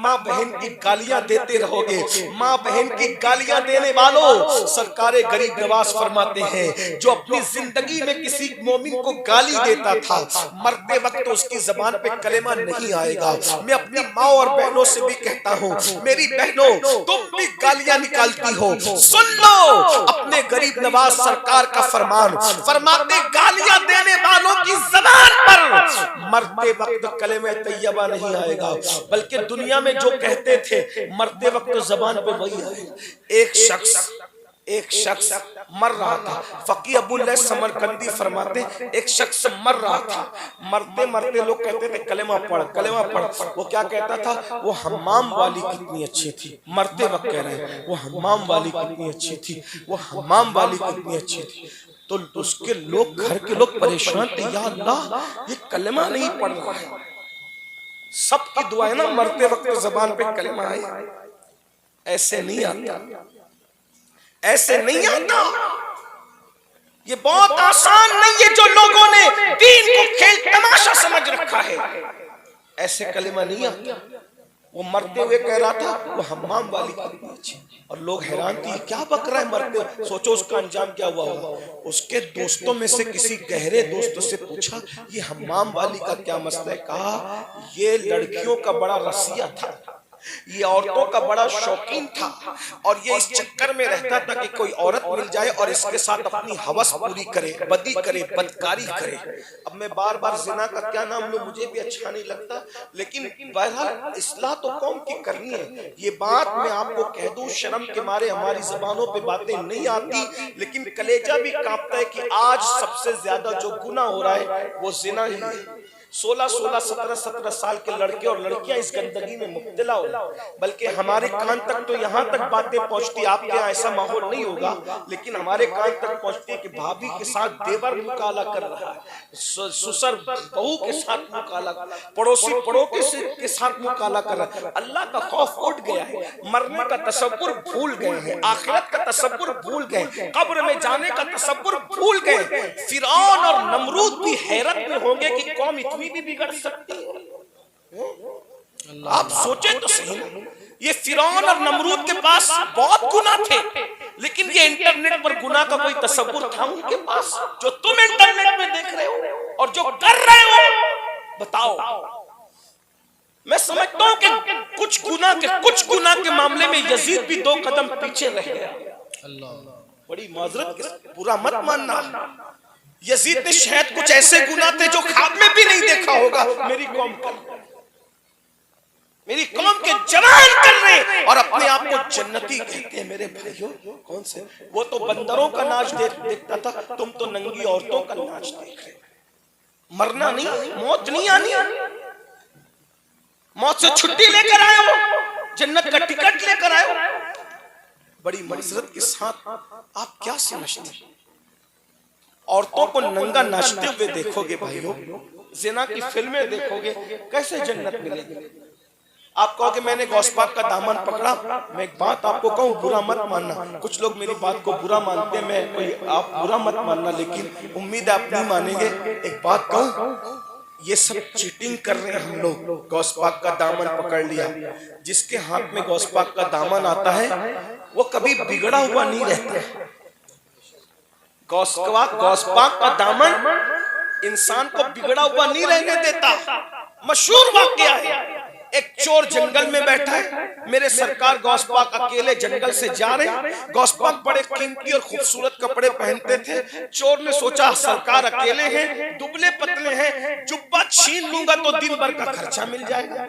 ماں بہن کی گالیاں دیتے رہو گے. ماں بہن کی گالیاں دینے والوں سرکار غریب نواز فرماتے ہیں جو اپنی زندگی میں کسی مومن کو گالی دیتا تھا مرتے وقت اس کی زبان پہ کلمہ نہیں آئے گا. میں اپنی ماں اور بہنوں سے بھی کہتا ہوں میری بہنوں تم بھی گالیاں نکالتی ہو سن لو اپنے غریب نواز سرکار کا فرمان. فرماتے گالیاں دینے والوں کی زبان پر مرتے وقت کلمہ طیبہ نہیں آئے گا بلکہ دنیا میں جو کہتے تھے مرتے وقت زبان پہ وہی آئے گا. ایک شخص مر رہا تھا. فقیہ ابو اللہ سمرقندی فرماتے ایک شخص مر رہا تھا. مرتے مرتے لوگ کہتے تھے کلمہ پڑھ کلمہ پڑھ. وہ کیا کہتا تھا وہ حمام والی کتنی اچھی تھی. مرتے وقت کہہ رہے ہیں وہ حمام والی کتنی اچھی تھی وہ حمام والی کتنی اچھی تھی. تو اس کے لوگ گھر کے لوگ پریشان تھے یا اللہ یہ کلمہ نہیں پڑھ رہا ہے. سب کی دعائیں نا مرتے وقت زبان پہ کلمہ آئی. ایسے نہیں آتا ایسے نہیں آتا. یہ بہت آسان نہیں ہے جو لوگوں نے دین کو کھیل تماشا سمجھ رکھا ہے. ایسے کلمہ نہیں آتا. وہ مرتے ہوئے کہہ رہا تھا وہ حمام والی کتنی اچھی اور لوگ حیران تھی کیا بک رہا ہے مرتے ہوئے. سوچو اس کا انجام کیا ہوا ہوگا. اس کے دوستوں میں سے کسی گہرے دوست سے پوچھا یہ حمام والی کا کیا مسئلہ ہے. کہا یہ لڑکیوں کا بڑا رسیہ تھا یہ عورتوں کا بڑا شوقین تھا اور یہ اس چکر میں رہتا تھا کہ کوئی عورت مل جائے اور اس کے ساتھ اپنی ہوس پوری کرے بدی کرے بدکاری کرے. اب میں بار بار زنا کا کیا نام لوں مجھے بھی اچھا نہیں لگتا لیکن بہرحال اصلاح تو قوم کی کرنی ہے. یہ بات میں آپ کو کہہ دوں شرم کے مارے ہماری زبانوں پہ باتیں نہیں آتی لیکن کلیجہ بھی کانپتا ہے کہ آج سب سے زیادہ جو گناہ ہو رہا ہے وہ زنا ہی ہے. 16 سال کے لڑکے اور لڑکیاں اس گندگی میں مبتلا ہو بلکہ ہمارے کان تک تو یہاں تک باتیں پہنچتی. آپ کے یہاں ایسا ماحول نہیں ہوگا لیکن ہمارے کان تک پہنچتی ہے کہ بھابھی کے ساتھ دیور مکالہ کر رہا ہے سسر بہو کے ساتھ مکالہ پڑوسی پڑوسی کے ساتھ مکالہ کر رہا ہے. اللہ کا خوف اٹھ گیا ہے. مرنے کا تصور بھول گئے ہیں. آخرت کا تصور بھول گئے ہیں. قبر میں جانے کا تصور بھول گئے ہیں. فرعون اور نمرود بھی حیرت میں ہوں گے کہ قوم اتنی بھی بگڑ سکتی ہے. آپ سوچیں تو صحیح یہ فرعون اور نمرود کے پاس بہت گناہ تھے لیکن یہ انٹرنیٹ پر گناہ کا کوئی تصور تھا ان کے پاس جو تم انٹرنیٹ میں دیکھ رہے ہو اور جو کر رہے ہو. بتاؤ میں سمجھتا ہوں کہ کچھ گناہ کے معاملے میں یزید بھی 2 قدم پیچھے رہ گیا. بڑی معذرت کے ساتھ برا مت ماننا یزید نے شاید کچھ ایسے گناہ تھے جو خواب میں بھی نہیں دیکھا ہوگا. میری قوم کے جوان کر رہے ہیں اور اپنے آپ کو جنتی کہتے ہیں. میرے بھائیوں کون سے وہ تو بندروں کا ناچ دیکھتا تھا تم تو ننگی عورتوں کا ناچ دیکھ رہے. مرنا نہیں موت نہیں آنی موت سے چھٹی لے کر آئے ہو جنت کا ٹکٹ لے کر آئے ہو. بڑی معذرت کے ساتھ آپ کیا سمجھتے ہیں عورتوں کو ننگا ناچتے ہوئے دیکھو گے بھائیوں زنا کی فلمیں دیکھو گے کیسے جنت ملے گی. آپ کہو کہ میں نے غوث پاک کا دامن پکڑا. میں ایک بات آپ کو کہوں برا مت ماننا. کچھ لوگ میری بات کو برا مانتے ہیں میں آپ برا مت ماننا لیکن امید ہے آپ نہیں مانیں گے. ایک بات کہوں یہ سب چیٹنگ کر رہے ہیں ہم لوگ. غوث پاک کا دامن پکڑ لیا. جس کے ہاتھ میں غوث پاک کا دامن آتا ہے وہ کبھی بگڑا ہوا نہیں رہتا. غوث پاک کا دامن انسان کو بگڑا ہوا نہیں رہنے دیتا. مشہور واقعہ ہے ایک چور جنگل میں بیٹھا ہے. میرے سرکار غوث پاک اکیلے جنگل سے جا رہے ہیں. غوث پاک بڑے قیمتی اور خوبصورت کپڑے پہنتے تھے. چور نے سوچا سرکار اکیلے ہیں دبلے پتلے ہیں جبہ چھین لوں گا تو دن بھر کا خرچہ مل جائے گا.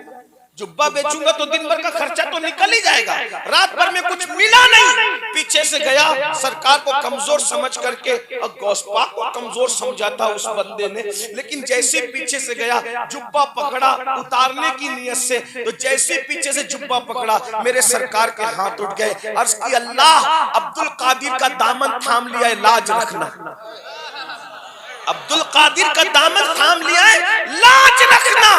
جبہ بیچوں گا تو دن بھر کا خرچہ تو نکل ہی جائے گا. رات بھر میں کچھ ملا نہیں. پیچھے سے گیا سرکار کو کمزور سمجھ کر کے. اب غوث پاک کو کمزور سمجھا تھا اس بندے نے لیکن جیسے پیچھے سے گیا جبہ پکڑا اتارنے کی نیت سے تو جیسے پیچھے سے جبہ پکڑا میرے سرکار کے ہاتھ اٹھ گئے. عرض کی اللہ عبد القادر کا دامن تھام لیا ہے لاج رکھنا. عبد القادر کا دامن تھام لیا ہے لاج رکھنا.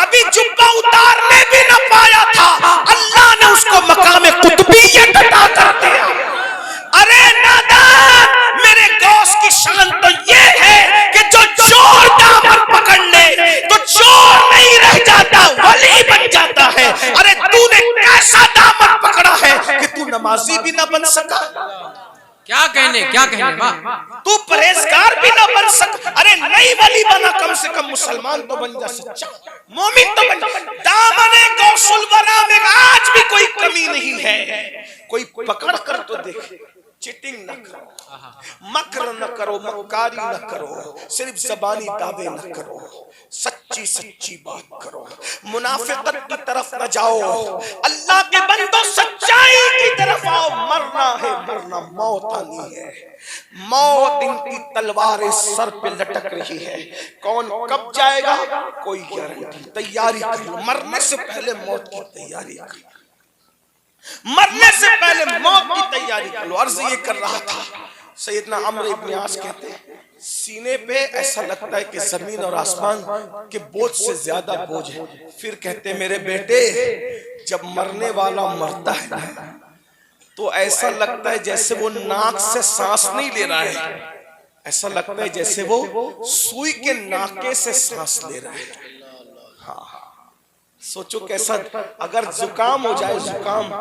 ابھی جبہ اتارنے بھی نہ پایا تھا اللہ نے اس کو مقام قطبیت عطا کر دیا. ارے نادان میرے غوث کی شان تو یہ ہے کہ جو چور دامن پکڑ لے تو چور نہیں رہ جاتا ولی بن جاتا ہے. ارے تو نمازی بھی نہ بن سکا، کیا کہنے واہ، تو پرہیزگار بھی نہ بن سکا، ارے نہیں ولی بنا، کم سے کم مسلمان تو بن جا، سچا مومن تو بن جا۔ دامن غوث الورا میں آج بھی کوئی کمی نہیں ہے، کوئی پکڑ کر تو دیکھ، چیٹنگ نہ کرو، مکر نہ کرو، مکاری نہ کرو، صرف زبانی دعوے نہ کرو، سچی بات کرو، منافقت کی طرف نہ جاؤ، اللہ کے بندو سچائی کی طرف آؤ۔ مرنا ہے مرنا، موت آنی ہے، موت ان کی تلواریں سر پہ لٹک رہی ہے، کون کب جائے گا کوئی گارنٹی، تیاری کر لو، مرنے سے پہلے موت کی تیاری کر لو، مرنے سے پہلے موت کی تیاری کر لو۔ عرض یہ کر رہا تھا، سیدنا عمرو ابن عاص کہتے ہیں سینے پہ ایسا لگتا ہے کہ زمین اور آسمان کے بوجھ سے زیادہ بوجھ ہے، پھر کہتے ہیں میرے بیٹے جب مرنے والا مرتا ہے نا تو ایسا لگتا ہے جیسے وہ ناک سے سانس نہیں لے رہا ہے، ایسا لگتا ہے جیسے وہ سوئی کے ناکے سے سانس لے رہا ہے۔ سوچو کیسا، اگر زکام ہو جائے، زکام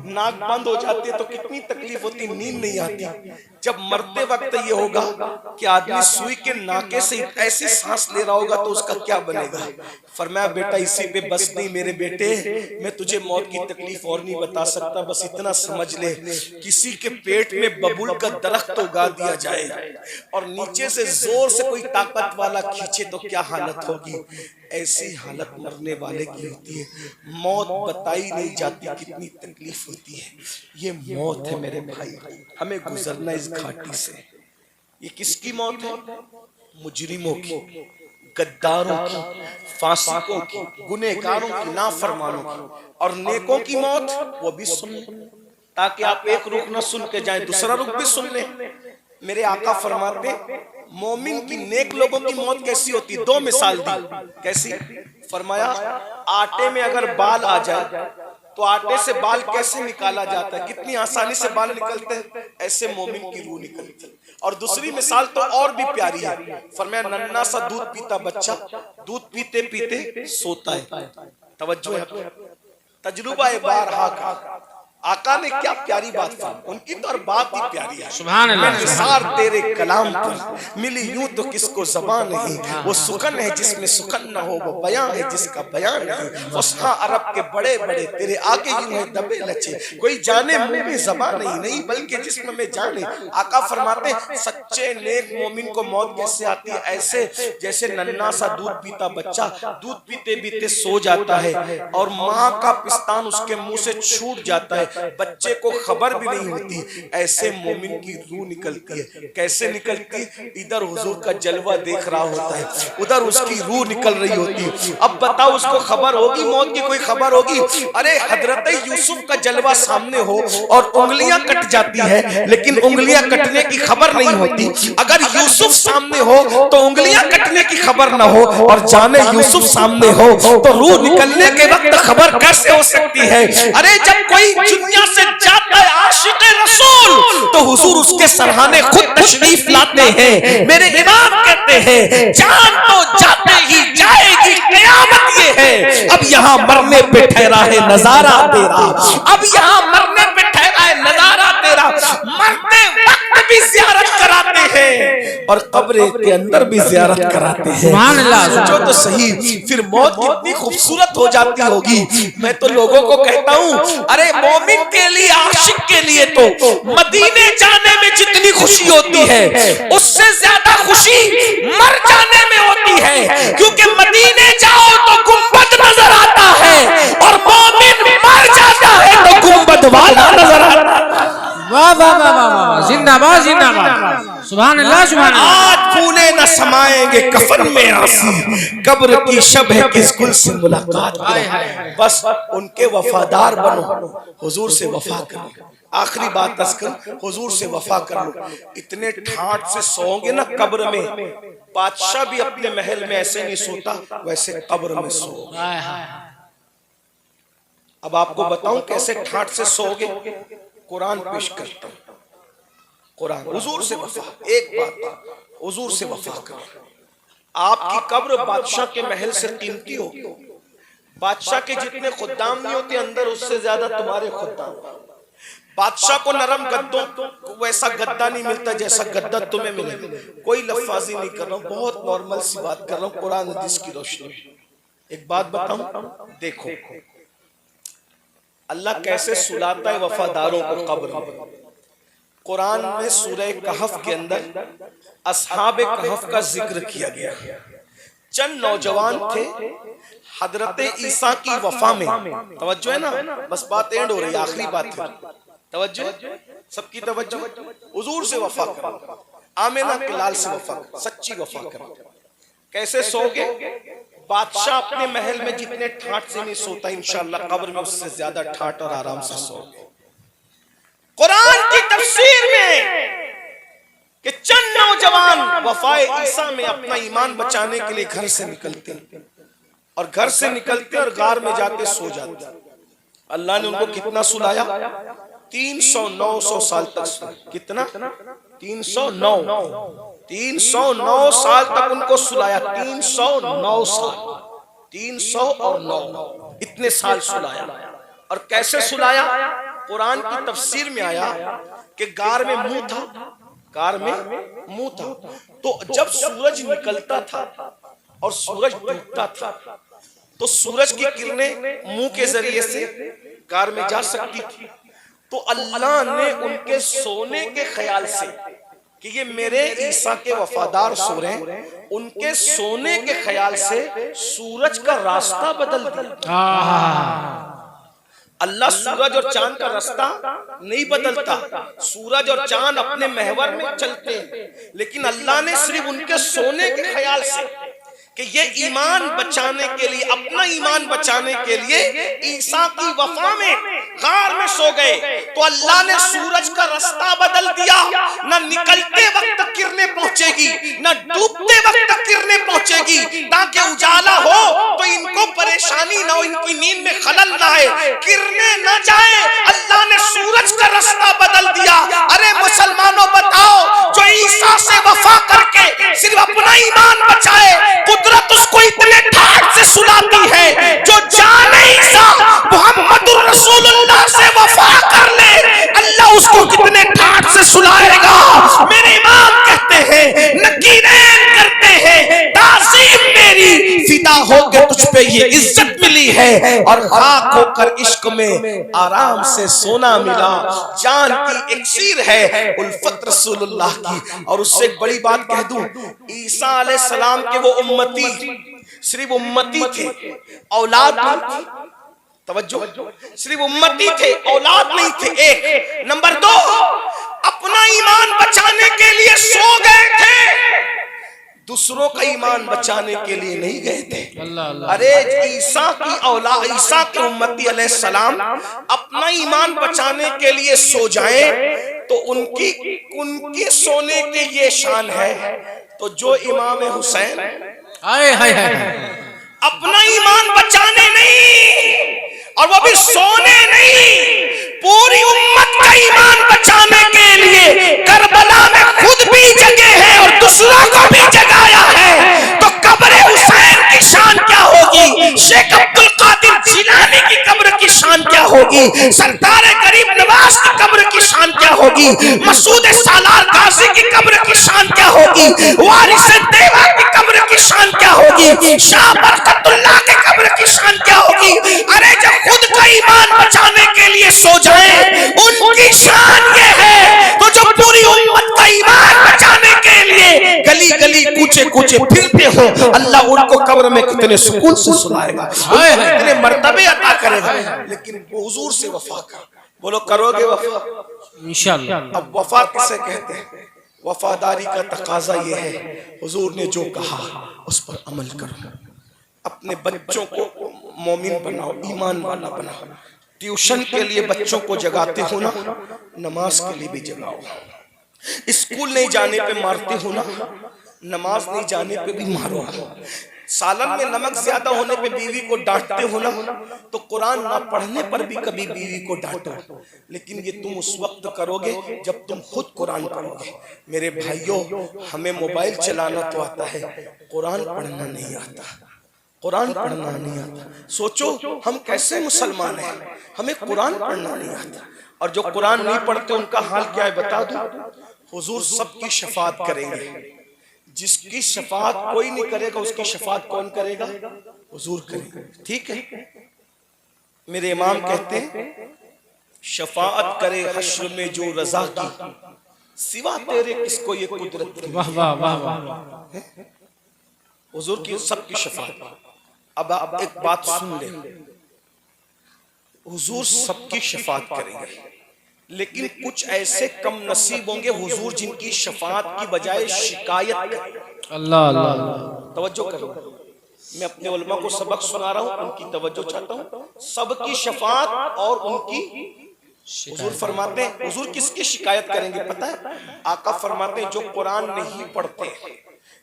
ناک بند ہو جاتی ہے تو کتنی تکلیف ہوتی، نیند نہیں آتی، جب مرتے وقت یہ ہوگا کہ آدمی سوئی کے ناکے سے ایسی سانس لے رہا ہوگا تو اس کا کیا بنے گا؟ فرمایا بیٹا اسی پہ بس نہیں میرے بیٹے، میں تجھے موت کی تکلیف اور نہیں بتا سکتا، بس اتنا سمجھ لے کسی کے پیٹ میں ببول کا درخت اگا دیا جائے اور نیچے سے زور سے کوئی طاقت والا کھینچے تو کیا حالت ہوگی، ایسی حالت مرنے والے کی ہوتی ہے۔ موت بتائی نہیں جاتی کتنی تکلیف ہوتی ہے، یہ موت ہے میرے بھائی، ہمیں گزرنا اس گھاٹی سے۔ یہ کس کی موت ہے؟ مجرموں کی، غداروں کی، فاسقوں کی، گنہگاروں کی، نافرمانوں کی، اور نیکوں کی موت وہ بھی سن لیں تاکہ آپ ایک رخ نہ سن کے جائیں دوسرا رخ بھی سن لیں۔ میرے آقا فرماتے مومن کی، نیک لوگوں کی موت کیسی ہوتی، دو مثال دی، کیسی؟ فرمایا آٹے میں اگر بال آ جائے تو آٹے سے بال کیسے نکالا جاتا ہے، کتنی آسانی سے بال نکلتے ہیں، ایسے مومن کی روح نکلتی ہے۔ اور دوسری مثال تو اور بھی پیاری ہے، فرمایا ننھا سا دودھ پیتا بچہ دودھ پیتے پیتے سوتا ہے، توجہ ہے، تجربہ بارہا کا، آقا نے کیا پیاری بات فرمائی، ان کی تو اور بات ہی پیاری ہے۔ سبحان اللہ، میں نثار تیرے کلام پر ملی یوں تو کس کو زبان نہیں، وہ سخن ہے جس میں سخن نہ ہو، وہ بیان ہے جس کا بیان نہیں، فصحا عرب کے بڑے بڑے تیرے آگے یوں ہیں دبے لچے، کوئی جانے منہ میں زبان نہیں بلکہ جسم میں جانے۔ آقا فرماتے سچے نیک مومن کو موت کیسے آتی ہے، ایسے جیسے ننھا سا دودھ پیتا بچہ دودھ پیتے پیتے سو جاتا ہے اور ماں کا پستان اس کے منہ سے چھوٹ جاتا ہے، بچے کو خبر بھی نہیں ہوتی، ایسے مومن کی روح نکلتی ہے۔ کیسے نکلتی؟ ادھر حضور کا جلوہ دیکھ رہا ہوتا ہے، ادھر اس کی روح نکل رہی ہوتی ہے۔ اب بتاؤ اس کو خبر ہوگی موت کی، کوئی خبر ہوگی؟ ارے حضرت یوسف کا جلوہ سامنے ہو اور انگلیاں کٹ جاتی ہے لیکن انگلیاں کٹنے کی خبر نہیں ہوتی، اگر یوسف سامنے ہو تو انگلیاں کٹنے کی خبر نہ ہو، اور جانے یوسف سامنے ہو تو روح نکلنے کے وقت خبر کیسے ہو سکتی ہے؟ ارے جب کوئی دنیا سے جاتا ہے عاشق رسول تو حضور اس کے سرحانے خود تشریف لاتے ہیں۔ میرے امام کہتے ہیں جان تو جاتے ہی جائے گی، قیامت یہ ہے اب یہاں مرنے پہ ٹھہرا ہے نظارہ تیرا، اب یہاں مرنے پہ ٹھہرا ہے نظارہ تیرا۔ مرتے وقت بھی زیارت کراتے ہیں اور قبر کے اندر بھی زیارت کراتے ہیں، سبحان اللہ۔ سوچو تو صحیح، پھر موت کتنی خوبصورت ہو جاتی ہوگی۔ میں تو لوگوں کو کہتا ہوں ارے مومن کے لیے، عاشق کے لیے تو مدینے جانے میں جتنی خوشی ہوتی ہے اس سے زیادہ خوشی مر جانے میں ہوتی ہے، کیونکہ مدینے جاؤ تو گنبد نظر آتا ہے اور مومن مر جاتا ہے تو گنبد والا نظر آتا ہے۔ واہ واہ واہ واہ، زندہ باد زندہ باد، سبحان اللہ سبحان اللہ۔ آج پھولے نہ سمائیں گے کفن میں آسی، قبر کی شب ہے کس گل سے ملاقات کرو، بس ان کے وفادار بنو، حضور سے وفا کرو۔ آخری بات تذکر، حضور سے وفا کر لو۔ اتنے ٹھاٹ سے سوؤ گے نا قبر میں، بادشاہ بھی اپنے محل میں ایسے نہیں سوتا ویسے قبر میں سو۔ اب آپ کو بتاؤں کیسے ٹھاٹ سے سو گے، قرآن پیش کرتا ہوں۔ قرآن، حضور سے وفا، ایک بات حضور سے وفا کرو۔ آپ کی قبر بادشاہ کے محل سے قیمتی ہوگی، بادشاہ کے جتنے خدام نہیں ہوتے اندر اس سے زیادہ تمہارے خدام، بادشاہ کو نرم گدوں ویسا گدا نہیں ملتا جیسا گدا تمہیں ملے. کوئی لفاظی نہیں کر رہا ہوں, بہت نارمل سی بات کر رہا ہوں قرآن حدیث کی روشنی میں. ایک بات بتاؤں, دیکھو اللہ کیسے سلاتا ہے وفاداروں کو قبر میں. قرآن میں سورہ کہف کے اندر اصحاب کہف کا ذکر کیا گیا. چند نوجوان تھے حضرت عیسیٰ کی وفا میں. توجہ ہے نا, بس بات اینڈ ہو رہی ہے, آخری بات ہے. توجہ, سب کی توجہ. حضور سے وفا کرو, آمنہ کے لال سے وفا کرو, سچی وفا کرو. کیسے سو گے؟ بادشاہ اپنے محل میں جتنے ٹھاٹ سے نہیں سوتا, انشاءاللہ قبر میں اس سے زیادہ ٹھاٹ اور آرام سے سو گے. قرآن کی تفسیر میں کہ چند نوجوان وفائے عیسیٰ میں اپنا ایمان بچانے کے لیے گھر سے نکلتے ہیں, اور گھر سے نکلتے اور غار میں جا کے سو جاتے. اللہ نے ان کو کتنا سلایا؟ 300 سال تک سلایا. کتنا؟ 309 سال تک ان کو سلایا. 309 سال, 309 اتنے سال سلایا. اور کیسے سلایا؟ قرآن کی تفسیر میں آیا کہ غار میں منہ تھا, غار میں منہ تھا. تو جب سورج نکلتا تھا اور سورج ڈوبتا تھا تو سورج کی کرنیں منہ کے ذریعے سے غار میں جا سکتی تھی. تو اللہ نے ان کے سونے کے خیال سے کہ یہ میرے عیسیٰ کے وفادار سو رہے ہیں, ان کے سونے کے خیال سے سورج کا راستہ بدل دیا. اللہ سورج اور چاند کا راستہ نہیں بدلتا, سورج اور چاند اپنے محور میں چلتے ہیں, لیکن اللہ نے صرف ان کے سونے کے خیال سے کہ یہ ایمان بچانے کے لیے, اپنا ایمان بچانے کے لیے عیسیٰ کی وفا میں غار میں سو گئے, تو اللہ نے سورج کا راستہ بدل دیا. نہ نکلتے وقت کرنیں پہنچے گی, نہ ڈوبتے وقت کرنیں پہنچے گی, تاکہ اجالا ہو تو ان کو پریشانی نہ ہو, ان کی نیند میں خلل نہ آئے, کرنیں نہ جائیں. اللہ نے سورج کا راستہ بدل دیا. ارے مسلمانوں بتاؤ, جو عیسیٰ سے وفا کر کے صرف اپنا ایمان بچائے, قدرت اس کو اتنے ٹھاٹ سے سلاتی ہے. جو جان عیسیٰ محمد الرسول اللہ سے وفا کر لے, اللہ اس کو کتنے ٹھاٹ سے سلائے گا. میرے امام کہتے ہیں, نکیرین کرتے ہیں, تعظیم میری فدا ہو کے تجھ پہ یہ عزت ملی ہے, اور خاک ہو کر عشق میں آرام سے سونا ملا. جان کی ایکسیر ہے الفت رسول اللہ کی. اور اس سے ایک بڑی بات کہہ دوں, عیسیٰ علیہ السلام کے وہ امتی صرف امتی تھے, اولاد نہیں تھی. توجہ, صرف امتی تھے, اولاد نہیں تھے. ایک نمبر 2, اپنا ایمان بچانے کے لیے سو گئے تھے, دوسروں کا ایمان بچانے کے لیے نہیں گئے تھے. ارے عیسیٰ کی اولاد, عیسیٰ کے امتی علیہ السلام اپنا ایمان بچانے کے لیے سو جائیں تو ان کی سونے کے یہ شان ہے. تو جو امام حسین اپنا ایمان بچانے نہیں, اور وہ بھی سونے نہیں, پوری امت کا ایمان بچانے کے لیے کربلا میں خود بھی جگے ہیں اور دوسروں کو بھی جگایا ہے, تو قبر حسین کی شان کیا ہوگی, شیخ عبد القادر جیلانی کی قبر کی شان کیا ہوگی, سرکار غریب نواز کی قبر کی شان کیا ہوگی, مسعود سالار غازی کی قبر کی شان کیا ہوگی, وارث دیوا کی قبر کی شان کیا ہوگی, شاہ برکت اللہ کی قبر کی شان کیا ہوگی. ارے جب خود کا ایمان بچانے کے لیے سو جائیں, ان کی شان یہ ہے, تو جو پوری امت کا ایمان بچانے کے لیے گلی گلی کوچے کوچے پھرتے ہو, اللہ ان کو قبر میں کتنے سکون سے سلائے گا, کتنے مرتبے عطا کرے گا. لیکن حضور سے وفا کر, بولو کرو گے وفا انشاءاللہ. اب وفا کسے کہتے ہیں؟ وفاداری کا تقاضا یہ ہے, حضور نے جو کہا اس پر عمل کرو, اپنے بچوں کو مومن بناؤ, ایمان والا بناؤ. ٹیوشن کے لیے بچوں کو جگاتے ہو نا, نماز کے لیے بھی جگاؤ. اسکول نہیں جانے پہ مارتے ہو نا, نماز نہیں جانے پہ بھی مارو. سالن میں نمک زیادہ ہونے پہ بیوی کو ڈانٹتے ہو نا, تو قرآن نہ پڑھنے پر بھی کبھی بیوی کو ڈانٹو. لیکن یہ تم اس وقت کرو گے جب تم خود قرآن پڑھو گے. میرے بھائیوں, ہمیں موبائل چلانا تو آتا ہے, قرآن پڑھنا نہیں آتا. قرآن پڑھنا نہیں آتا. سوچو ہم کیسے مسلمان ہیں, ہمیں قرآن پڑھنا نہیں آتا. اور جو قرآن نہیں پڑھتے ان کا حال کیا ہے بتا دوں. حضور سب کی شفاعت کریں گے. جس کی شفاعت کوئی نہیں کرے گا اس کی شفاعت کون کرے گا؟ حضور کریں گے. ٹھیک ہے. میرے امام کہتے ہیں شفاعت کرے حشر میں جو رضا کی, سوا تیرے کس کو یہ قدرت کی. واہ واہ واہ واہ. حضور کی سب کی شفاعت. اب آپ ایک بات سن لیں, حضور سب کی شفاعت کریں گے, لیکن کچھ ایسے کم نصیب ہوں گے حضور جن کی شفاعت کی بجائے شکایت کریں. اللہ اللہ توجہ کرو, میں اپنے علماء کو سبق سنا رہا ہوں, ان کی توجہ چاہتا ہوں. سب کی شفاعت اور ان کی, حضور فرماتے ہیں حضور کس کی شکایت کریں گے پتہ ہے؟ آقا فرماتے ہیں جو قرآن نہیں پڑھتے,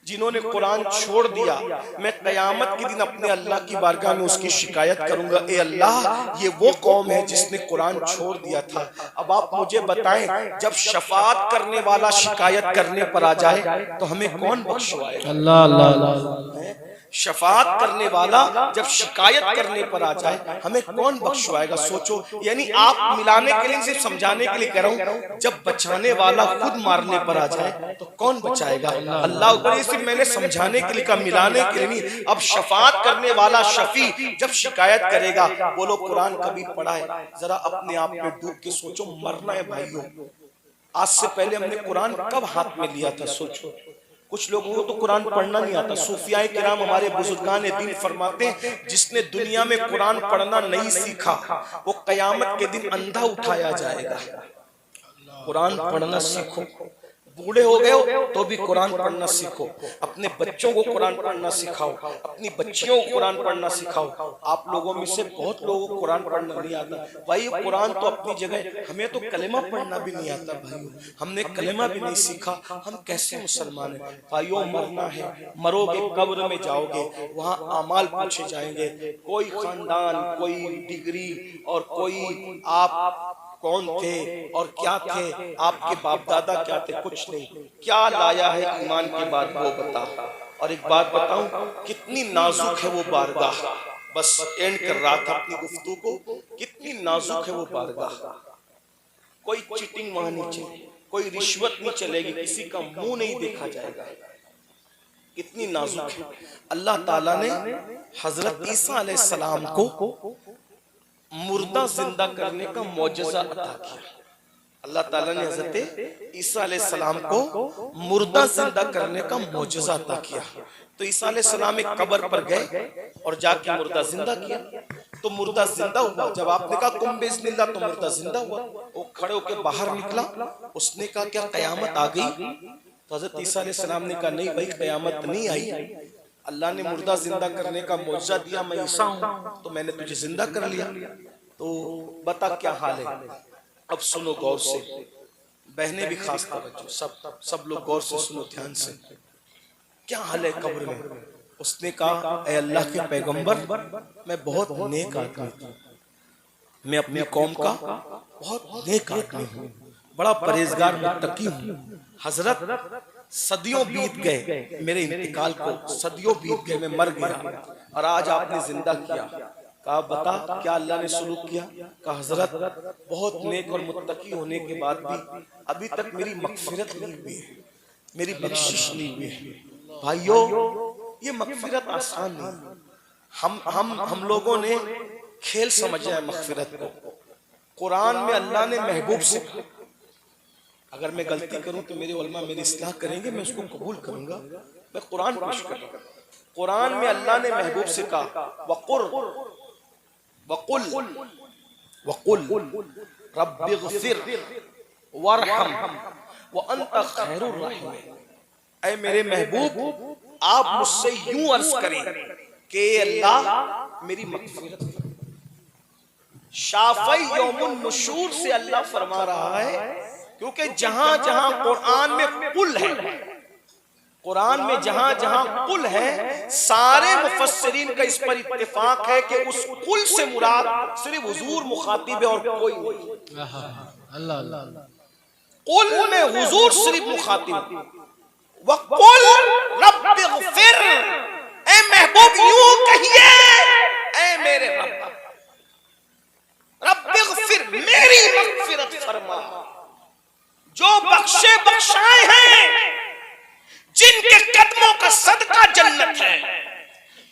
جنہوں نے قرآن چھوڑ دیا, میں قیامت کے دن اپنے اللہ کی بارگاہ میں اس کی شکایت کروں گا, اے اللہ یہ وہ قوم ہے جس نے قرآن چھوڑ دیا تھا. اب آپ مجھے بتائیں جب شفاعت کرنے والا شکایت کرنے پر آ جائے تو ہمیں کون بخشوائے گا؟ اللہ اللہ. شفاعت کرنے والا جب شکایت کرنے پر آ جائے ہمیں کون بخشوائے گا؟ سوچو. یعنی آپ ملانے کے لیے صرف سمجھانے کے لیے کہہ رہا ہوں, جب بچانے والا خود مارنے پر آ جائے تو کون بچائے گا؟ اللہ اکبر. صرف میں نے سمجھانے کے لیے کہا, ملانے کے لیے نہیں. اب شفاعت کرنے والا شفیع جب شکایت کرے گا, بولو قرآن کبھی پڑھا ہے؟ ذرا اپنے آپ میں ڈوب کے سوچو. مرنا ہے بھائیوں. آج سے پہلے ہم نے قرآن کب ہاتھ میں لیا تھا؟ سوچو. کچھ لوگوں کو تو قرآن پڑھنا نہیں آتا. صوفیاء کرام ہمارے بزرگان دین فرماتے ہیں جس نے دنیا میں قرآن پڑھنا نہیں سیکھا وہ قیامت کے دن اندھا اٹھایا جائے گا. قرآن پڑھنا سیکھو. بوڑھے ہو گئے ہو تو بھی قرآن پڑھنا سیکھو. اپنے بچوں کو قرآن پڑھنا سکھاؤ, اپنی بچیوں کو قرآن پڑھنا سکھاؤ. آپ لوگوں میں سے بہت لوگوں کو قرآن پڑھنا نہیں آتا. بھائی قرآن تو اپنی جگہ, ہمیں تو کلمہ پڑھنا بھی نہیں آتا بھائیو. ہم نے کلمہ بھی نہیں سیکھا, ہم کیسے مسلمان ہیں بھائیو؟ مرنا ہے, مرو گے قبر میں جاؤ گے, وہاں اعمال پوچھے جائیں گے. کوئی خاندان, کوئی ڈگری اور کوئی آپ کون تھے اور کیا تھے, آپ کے باپ دادا کیا تھے, کچھ نہیں. کیا لایا ہے ایمان کے بعد وہ بتا. اور ایک بات بتاؤں, کتنی نازک ہے وہ بارگاہ. بس اینڈ کر رہا تھا اپنی گفتگو کو, کتنی نازک ہے وہ بارگاہ. کوئی چیٹنگ وہاں نہیں چلے گی, کوئی رشوت نہیں چلے گی, کسی کا منہ نہیں دیکھا جائے گا. کتنی نازک ہے. اللہ تعالیٰ نے حضرت عیسیٰ علیہ السلام کو مردہ زندہ کرنے کا معجزہ عطا کیا. اللہ تعالیٰ نے حضرت عیسیٰ علیہ السلام کو مردہ زندہ کرنے کا معجزہ عطا کیا. تو عیسیٰ علیہ السلام ایک قبر پر گئے اور جا کے مردہ زندہ کیا. تو مردہ زندہ ہوا. جب آپ نے کہا قم بإذن اللہ تو مردہ زندہ ہوا. وہ کھڑے ہو کے باہر نکلا, اس نے کہا کیا قیامت آ گئی؟ تو حضرت عیسیٰ علیہ السلام نے کہا نہیں بھائی قیامت نہیں آئی, اللہ نے مردہ زندہ کرنے کا معجزہ دیا, میں عیسیٰ ہوں تو میں نے تجھے زندہ کر لیا. تو بتا کیا حال ہے؟ اب سنو غور سے, بہنیں بھی خاص توجہ, سب لوگ غور سے سنو دھیان سے. کیا حال ہے قبر میں؟ اس نے کہا اے اللہ کے پیغمبر, میں بہت نیک آدمی ہوں, میں اپنی قوم کا بہت نیک آدمی ہوں, بڑا پرہیزگار متقی ہوں. حضرت صدیوں بیت گئے میرے انتقال کو, صدیوں بیت گئے, میں مر گیا اور آج آپ نے زندہ کیا. کہا بتا کیا اللہ نے سلوک کیا؟ کہا حضرت بہت نیک اور متقی ہونے کے بعد بھی ابھی تک میری مغفرت نہیں ہوئی ہے, میری بخشش نہیں ہوئی ہے. بھائیو یہ مغفرت آسان نہیں. ہم لوگوں نے کھیل سمجھا ہے مغفرت کو. قرآن میں اللہ نے محبوب سے, اگر میں غلطی کروں تو میرے علماء میری اصلاح کریں گے, میں اس کو قبول کروں گا, میں قرآن پیش کروں گا. قرآن میں اللہ نے محبوب سے کہا وَقُلْ رَبِّ اغْفِرْ وَارْحَمْ وَأَنْتَ خَيْرُ الرَّاحِمِينَ. اے میرے محبوب آپ مجھ سے یوں عرض کریں کہ اللہ میری مغفرت کریں. شافعی یوم النشور سے اللہ فرما رہا ہے, کیونکہ جہاں جہاں قرآن میں قل ہے, قرآن میں جہاں جہاں قل ہے, سارے مفسرین کا اس پر اتفاق ہے کہ اس قل سے مراد صرف حضور مخاطب ہے اور کوئی نہیں. قل میں حضور صرف مخاطب. وَقُلْ رَبِّ اغْفِرْ, اے محبوب یوں کہیے اے میرے رب، رب اغفر، میری مغفرت فرما، جو بخشے بخشائے ہیں، جن کے قدموں کا صدقہ جنت ہے،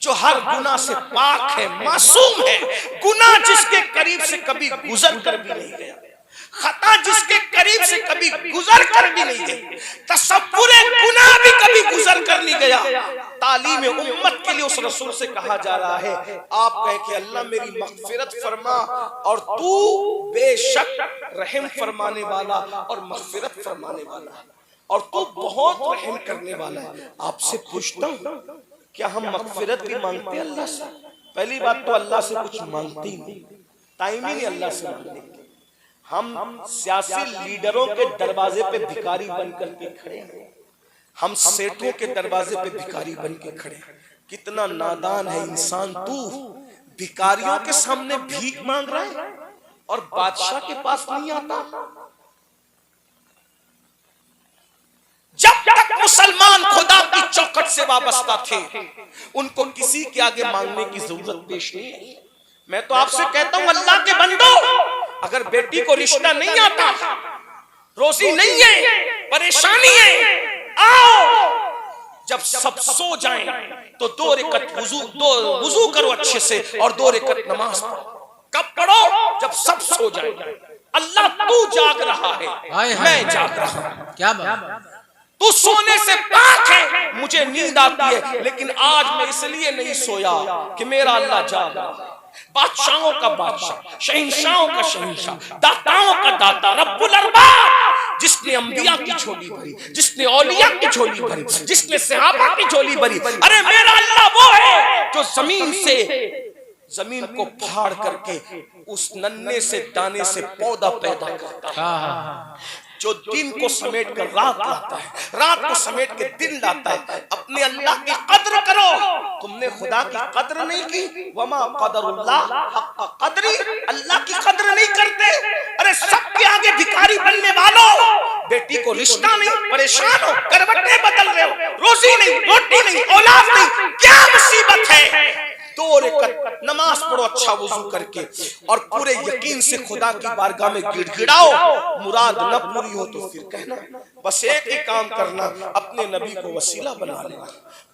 جو ہر گناہ سے پاک ہے، معصوم ہے، گناہ جس کے قریب سے کبھی گزر کر بھی نہیں گیا، خطا جس کے قریب سے کبھی گزر کر بھی نہیں گئی، تصور گناہ بھی کبھی گزر کر نہیں گیا۔ تعلیم امت کے لیے اس رسول سے کہا جا رہا ہے، آپ کہیں کہ اللہ میری مغفرت فرما، اور تو بے شک رحم فرمانے والا اور مغفرت فرمانے والا ہے، اور تو بہت رحم کرنے والا ہے۔ آپ سے پوچھتا ہوں، کیا ہم مغفرت بھی مانگتے ہیں اللہ سے؟ پہلی بات تو اللہ سے کچھ مانگتے ہی نہیں، ٹائم ہی نہیں اللہ سے مانگنے کے۔ ہم سیاسی لیڈروں کے دروازے پہ بھکاری بن کر کے کھڑے ہیں، ہم سیٹوں کے دروازے پہ بھکاری بن کے کھڑے ہیں۔ کتنا نادان ہے انسان، تو بھکاریوں کے سامنے بھیک مانگ رہا ہے اور بادشاہ کے پاس نہیں آتا۔ جب تک مسلمان خدا کی چوکھٹ سے وابستہ تھے، ان کو کسی کے آگے مانگنے کی ضرورت پیش نہیں ہے۔ میں تو آپ سے کہتا ہوں اللہ کے بندو، اگر بیٹی کو رشتہ نہیں آتا، روزی نہیں ہے، پریشانی ہے، آؤ جب سب سو جائیں تو 2 رکعت وضو کرو اچھے سے اور 2 رکعت نماز پڑھو۔ کب پڑھو؟ جب سب سو جائیں۔ اللہ تو جاگ رہا ہے، میں جاگ رہا ہوں۔ کیا بات، تو سونے سے پاک ہے، مجھے نیند آتی ہے، لیکن آج میں اس لیے نہیں سویا کہ میرا اللہ جاگ رہا ہے۔ بادشاہوں کا بادشاہ، شہنشاہوں کا شہنشاہ، داتاؤں کا داتا، رب الارباب، جس نے انبیاء کی جھولی بھری، جس نے اولیاء کی جھولی بھری، جس نے صحابہ کی جھولی بھری، ارے میرا اللہ وہ ہے جو زمین کو پھاڑ کر کے اس ننھے سے دانے سے پودا پیدا کرتا ہے، جو دن کو سمیٹ کر رات لاتا ہے، رات کو سمیٹ کے دن لاتا ہے۔ اپنے اللہ کی قدر کرو، تم نے خدا کی قدر نہیں کی، وما قدر اللہ حق قدری، اللہ کی قدر نہیں کرتے۔ ارے سب کے آگے بھکاری بننے والوں، بیٹی کو رشتہ نہیں، پریشان ہو، کروٹیں بدل رہے ہو، روزی نہیں، روٹی نہیں، اولاد نہیں، کیا مصیبت ہے؟ 2 رکعت نماز پڑھو اچھا وضو کر کے، اور پورے یقین سے خدا کی بارگاہ میں گڑ گڑاؤ۔ مراد نہ پوری ہو تو پھر کہنا، بس ایک ہی کام کرنا، اپنے نبی کو وسیلہ بنا لینا،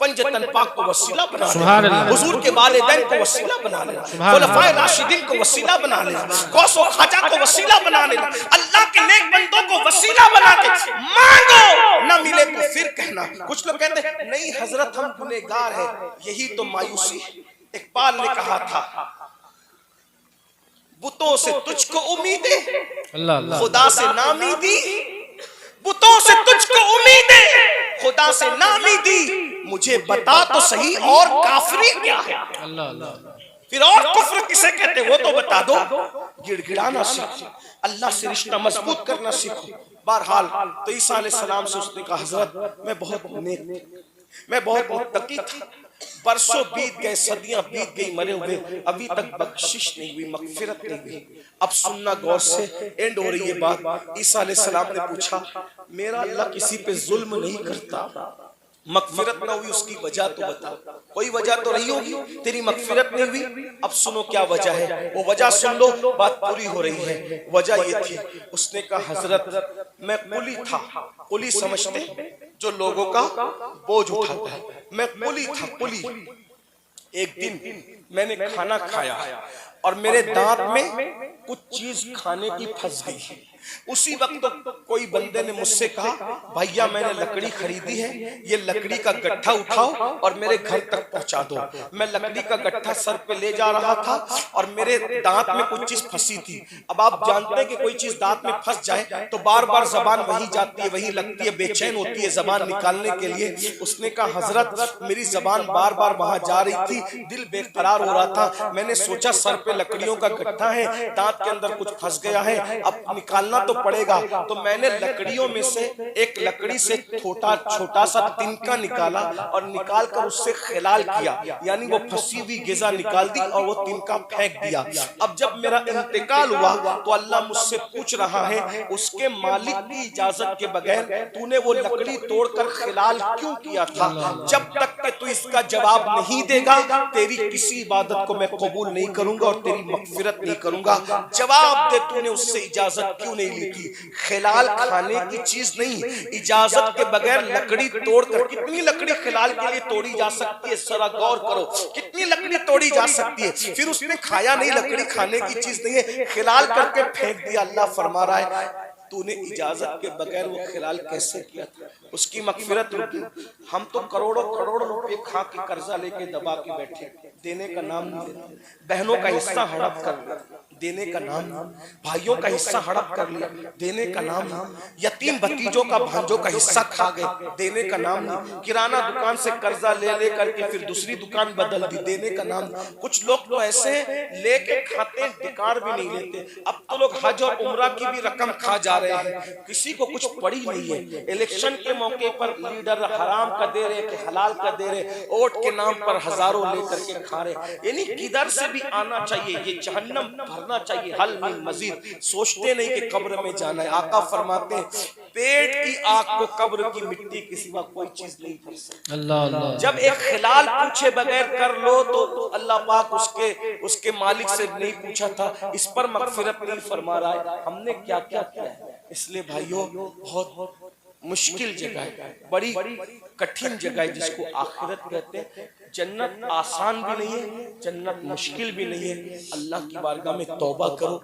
پنجتن پاک کو وسیلہ بنا لینا، حضور کے والدین کو وسیلہ بنا لینا، خلفائے راشدین کو وسیلہ بنا لینا، غوث و خواجہ کو وسیلہ بنا لینا، اللہ کے نیک بندوں کو وسیلہ بنا کے مانگو، نہ ملے تو پھر کہنا۔ کچھ لوگ کہتے ہیں نہیں حضرت ہم گنہگار ہیں، یہی تو مایوسی ہے۔ اقبال نے کہا تھا، بتوں سے تجھ کو امیدیں، خدا سے نامیدی، بتوں سے تجھ کو امیدیں، خدا سے نامیدی، مجھے بتا تو صحیح اور کافری کیا ہے؟ پھر اور کفر کسے کہتے وہ تو بتا دو۔ گڑ گڑانا سیکھو، اللہ سے رشتہ مضبوط کرنا سیکھو۔ بہرحال تو عیسیٰ علیہ السلام سے اس نے کہا حضرت میں بہت نیک تھا، میں بہت متقی تھا، برسوں بیت گئے، صدیاں بیت گئی مرے ہوئے، ابھی تک بخشش نہیں ہوئی، مغفرت نہیں ہوئی۔ اب سننا غور سے، اینڈ ہو رہی ہے بات۔ عیسیٰ علیہ السلام نے پوچھا میرا اللہ کسی پہ ظلم نہیں کرتا، مغفرت نہ ہوئی اس کی وجہ تو بتا، کوئی وجہ تو رہی ہوگی، تیری مغفرت نہیں ہوئی۔ اب سنو کیا وجہ ہے، وہ وجہ سن لو، بات پوری ہو رہی ہے۔ وجہ یہ تھی، اس نے کہا حضرت میں قلی تھا، قلی سمجھتے جو لوگوں کا بوجھ اٹھاتا ہے، میں قلی تھا، قلی۔ ایک دن میں نے کھانا کھایا اور میرے دانت میں کچھ چیز کھانے کی پھنس گئی۔ اسی وقت کوئی بندے نے مجھ سے کہا بھائیا میں نے لکڑی خریدی ہے، یہ لکڑی کا گٹھا اٹھاؤ اور میرے گھر تک پہنچا دو۔ میں لکڑی کا گٹھا سر پہ لے جا رہا تھا اور میرے دانت میں کچھ چیز پھنسی تھی۔ اب آپ جانتے ہیں کہ کوئی چیز دانت میں پھنس جائے تو بار بار زبان وہی جاتی ہے، وہی لگتی ہے، بے چین ہوتی ہے زبان نکالنے کے لیے۔ اس نے کہا حضرت میری زبان بار بار وہاں جا رہی تھی، دل بے قرار ہو رہا تھا، میں نے سوچا سر پہ لکڑیوں کا گٹھا ہے، دانت کے اندر کچھ پھنس گیا ہے، اب نکالنا نکالنا تو پڑے گا، تو میں نے لکڑیوں میں سے ایک لکڑی سے چھوٹا سا تنکا نکالا اور نکال کر اس سے خلال کیا، یعنی وہ پھنسی ہوئی غذا نکال دی اور وہ تنکا پھینک دیا۔ اب جب میرا انتقال ہوا تو اللہ مجھ سے پوچھ رہا ہے اس کے مالک کی اجازت کے بغیر تو نے وہ لکڑی توڑ کر خلال کیوں کیا تھا؟ جب تک کہ تو اس کا جواب نہیں دے گا تیری کسی عبادت کو میں قبول نہیں کروں گا اور تیری مغفرت نہیں کروں گا۔ جواب دے تو نے اس سے اجازت کیوں نہیں لی تھی؟ خلال کھانے کی چیز نہیں، اجازت کے بغیر لکڑی توڑ کر، کتنی لکڑی خلال کے لیے توڑی جا سکتی ہے؟ ذرا غور کرو، کتنی لکڑی توڑی جا سکتی ہے؟ پھر اس نے کھایا نہیں، لکڑی کھانے کی چیز نہیں ہے، خلال کر کے پھینک دیا۔ اللہ فرما رہا ہے تو نے اجازت کے بغیر وہ خلال کیسے کیا تھا؟ اس کی مغفرت رکی۔ ہم تو کروڑوں روپے کھا کے قرضہ لے کے دبا کے بیٹھے، دینے کا نام نہیں لیتے، بہنوں کا حصہ ہڑپ کر لیا، دینے کا نام نہیں، بھائیوں کا حصہ ہڑپ کر لیا، دینے کا نام نہیں، یتیم بھتیجوں کا بھانجوں کا حصہ کھا گئے، دینے کا نام نہیں، کرانہ دکان سے قرضہ لے کر کے پھر دوسری دکان بدل دی، دینے کا نام نہیں۔ کچھ لوگ تو ایسے لے کے کھاتے ڈکار بھی نہیں لیتے۔ اب تو لوگ حج اور عمرہ کی بھی رقم کھا جا رہے ہیں، کسی کو کچھ پڑی نہیں ہے۔ الیکشن کے موقع پر لیڈر حرام کا دے رہے کہ حلال کا دے رہے، ووٹ کے نام پر ہزاروں لے کر کے کھا رہے، یعنی کدھر سے بھی آنا چاہیے، یہ جہنم بھرنا چاہیے، حل من مزید۔ سوچتے نہیں کہ قبر میں جانا ہے۔ آقا فرماتے ہیں پیٹ کی آگ کو قبر کی مٹی کے سوا کوئی چیز نہیں بھر سکتی۔ اللہ جب ایک خلال پوچھے بغیر کر لو تو اللہ پاک اس کے مالک سے نہیں پوچھا تھا، اس پر مغفرت نہیں فرما رہا ہے۔ ہم نے کیا کیا کیا ہے؟ اس لیے بھائیوں بہت مشکل جگہ ہے، بڑی کٹھن جگہ ہے جس کو آخرت کہتے ہیں۔ جنت آسان بھی نہیں ہے، جنت مشکل بھی نہیں ہے۔ اللہ کی بارگاہ میں توبہ کرو،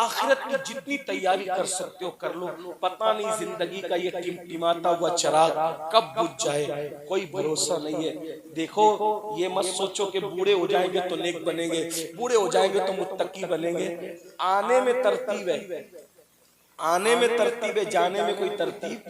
آخرت کی جتنی تیاری کر سکتے ہو کر لو۔ پتہ نہیں زندگی کا یہ ٹمٹماتا ہوا چراغ کب بجھ جائے، کوئی بھروسہ نہیں ہے۔ دیکھو یہ مت سوچو کہ بوڑھے ہو جائیں گے تو نیک بنیں گے، بوڑھے ہو جائیں گے تو متقی بنیں گے۔ آنے میں ترتیب ہے، آنے میں ترتیب ہے، جانے میں کوئی ترتیب۔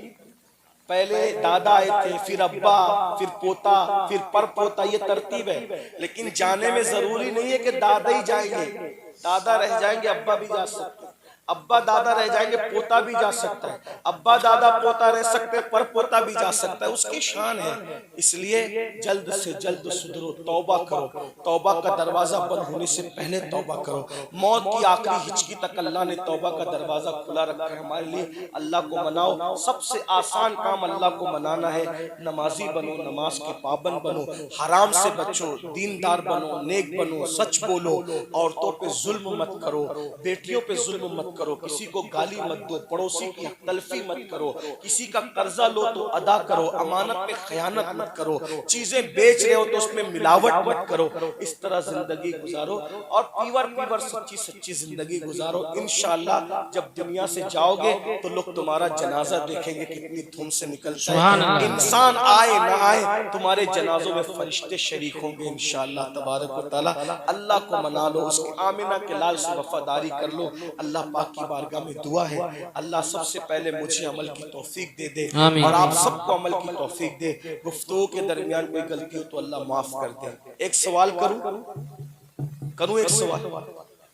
پہلے دادا آئے تھے، پھر ابا، پھر پوتا، پھر پر پوتا، یہ ترتیب ہے۔ لیکن جانے میں ضروری نہیں ہے کہ دادا ہی جائیں گے، دادا رہ جائیں گے ابا بھی جا سکتے ہیں، ابا دادا رہ جائیں گے پوتا بھی جا سکتا ہے، ابا دادا پوتا رہ سکتے ہیں، پر پوتا بھی جا سکتا ہے، اس کی شان ہے۔ اس لیے جلد سے جلد سدھرو، توبہ کرو، توبہ کا دروازہ بند ہونے سے پہلے توبہ کرو۔ موت کی آخری ہچکی تک اللہ نے توبہ کا دروازہ کھلا رکھا ہے ہمارے لیے۔ اللہ کو مناؤ، سب سے آسان کام اللہ کو منانا ہے۔ نمازی بنو، نماز کے پابند بنو، حرام سے بچو، دیندار بنو، نیک بنو، سچ بولو، عورتوں پہ ظلم مت کرو، بیٹیوں پہ ظلم مت کرو، کسی کو گالی مت دو، پڑوسی کی حق تلفی مت کرو، کسی کا قرضہ لو تو ادا کرو، امانت میں خیانت مت کرو، چیزیں بیچ رہے ہو تو اس میں ملاوٹ مت کرو۔ اس طرح زندگی گزارو اور پیور سچی زندگی گزارو۔ انشاءاللہ جب دنیا سے جاؤ گے تو لوگ تمہارا جنازہ دیکھیں گے کتنی دھوم سے نکلتا ہے۔ انسان آئے نہ آئے تمہارے جنازوں میں فرشتے شریک ہوں گے انشاءاللہ تبارک و تعالی۔ اللہ کو منا لو، اس کی آمنہ کے لال سے وفاداری کر لو۔ اللہ پاک کی بارگاہ میں دعا ہے اللہ سب سے پہلے مجھے عمل کی توفیق دے دے اور آپ سب کو عمل کی توفیق دے۔ گفتگو کے درمیان کوئی غلطی ہو تو اللہ معاف کر دے۔ ایک سوال کروں ایک سوال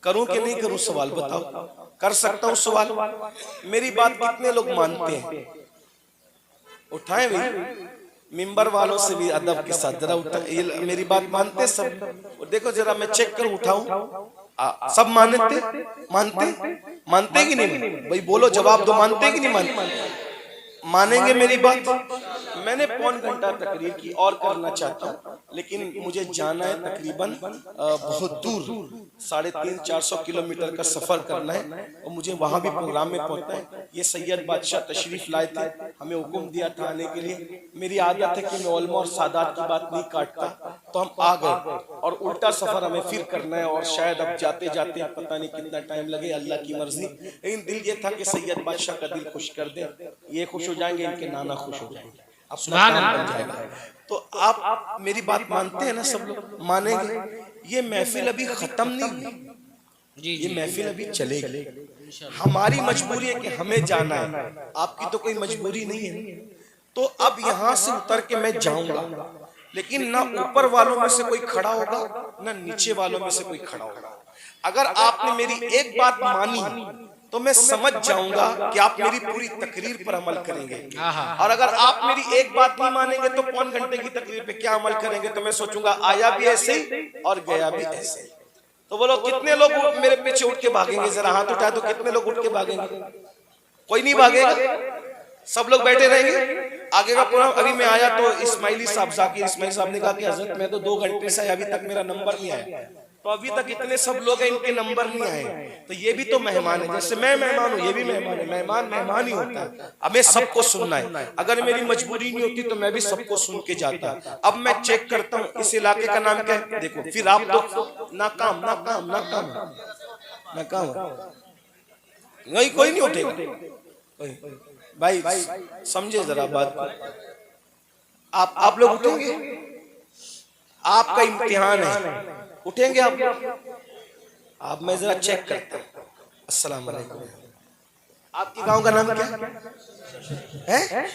کروں کہ نہیں کروں؟ سوال بتاؤ، کر سکتا ہوں سوال؟ میری بات کتنے لوگ مانتے ہیں؟ اٹھائیں بھی، ممبر والوں سے بھی ادب کے ساتھ ذرا میری بات مانتے سب؟ دیکھو ذرا میں چیک کروں، اٹھاؤں، سب مانتے کہ نہیں؟ بھائی بولو، جواب دو، مانتے کہ نہیں مانتے؟ مانیں گے میری بات؟ میں نے پون گھنٹہ تقریر کی اور کرنا چاہتا ہوں، لیکن مجھے جانا ہے تقریباً بہت دور، 350-400 کلومیٹر کا سفر کرنا ہے اور مجھے وہاں بھی پروگرام میں پہنچنا ہے۔ یہ سید بادشاہ تشریف لائے تھے، ہمیں حکم دیا تھا آنے کے لیے۔ میری عادت ہے کہ میں علماء اور سادات کی بات نہیں کاٹتا، تو ہم آ گئے اور الٹا سفر ہمیں پھر کرنا ہے اور شاید اب جاتے جاتے پتہ نہیں کتنا ٹائم لگے، اللہ کی مرضی۔ لیکن دل یہ تھا کہ سید بادشاہ کا دل خوش کر دیں، یہ خوش ہو جائیں گے، ان کے نانا خوش ہو جائیں گے، اپنا کام بن جائے گا۔ تو آپ میری بات مانتے ہیں نا؟ سب لوگ مانیں گے؟ یہ محفل ابھی ختم نہیں ہوئی، یہ محفل ابھی چلے گی۔ ہماری مجبوری ہے کہ ہمیں جانا ہے، آپ کی تو کوئی مجبوری نہیں ہے۔ تو اب یہاں سے اتر کے میں جاؤں گا، لیکن نہ اوپر والوں میں سے کوئی کھڑا ہوگا نہ نیچے والوں میں سے کوئی کھڑا ہوگا۔ اگر آپ نے میری ایک بات مانی تو میں سمجھ جاؤں گا کہ آپ میری پوری تقریر پر عمل کریں گے. آہا. اور اگر آپ میری ایک بات نہیں مانیں گے تو پون گھنٹے کی تقریر پہ کیا عمل کریں گے؟ تو میں سوچوں گا آیا بھی ایسے ہی اور گیا بھی ایسے ہی. تو بولو کتنے لوگ میرے پیچھے اٹھ کے بھاگیں گے؟ ذرا ہاتھ اٹھا دو کتنے لوگ اٹھ کے بھاگیں گے؟ کوئی نہیں بھاگے گا، سب لوگ بیٹھے رہیں گے. آگے کا پروگرام ابھی میں آیا تو اسماعیلی صاحب ذاکر اسماعیل صاحب نے کہا کہ حضرت میں تو 2 گھنٹے سے ابھی تک میرا نمبر نہیں آیا. تو ابھی تک اتنے سب لوگ ہیں ان کے نمبر نہیں آئے. تو یہ بھی تو مہمان ہے، جیسے میں مہمان ہوں یہ بھی مہمان ہے. مہمان مہمان ہی ہوتا ہے. ہمیں سب کو سننا ہے. اگر میری مجبوری نہیں ہوتی تو میں بھی سب کو سن کے جاتا. اب میں چیک کرتا ہوں اس علاقے کا نام کیا ہے. دیکھو پھر آپ تو ناکام ناکام ناکام ناکام. نہیں کوئی نہیں اٹھے گا بھائی، سمجھے ذرا بات کو. آپ لوگ اٹھیں گے؟ آپ کا امتحان ہے، اٹھیں گے آپ؟ میں ذرا چیک کرتا ہوں. السلام علیکم. آپ کی گاؤں کا نام کیا ہے؟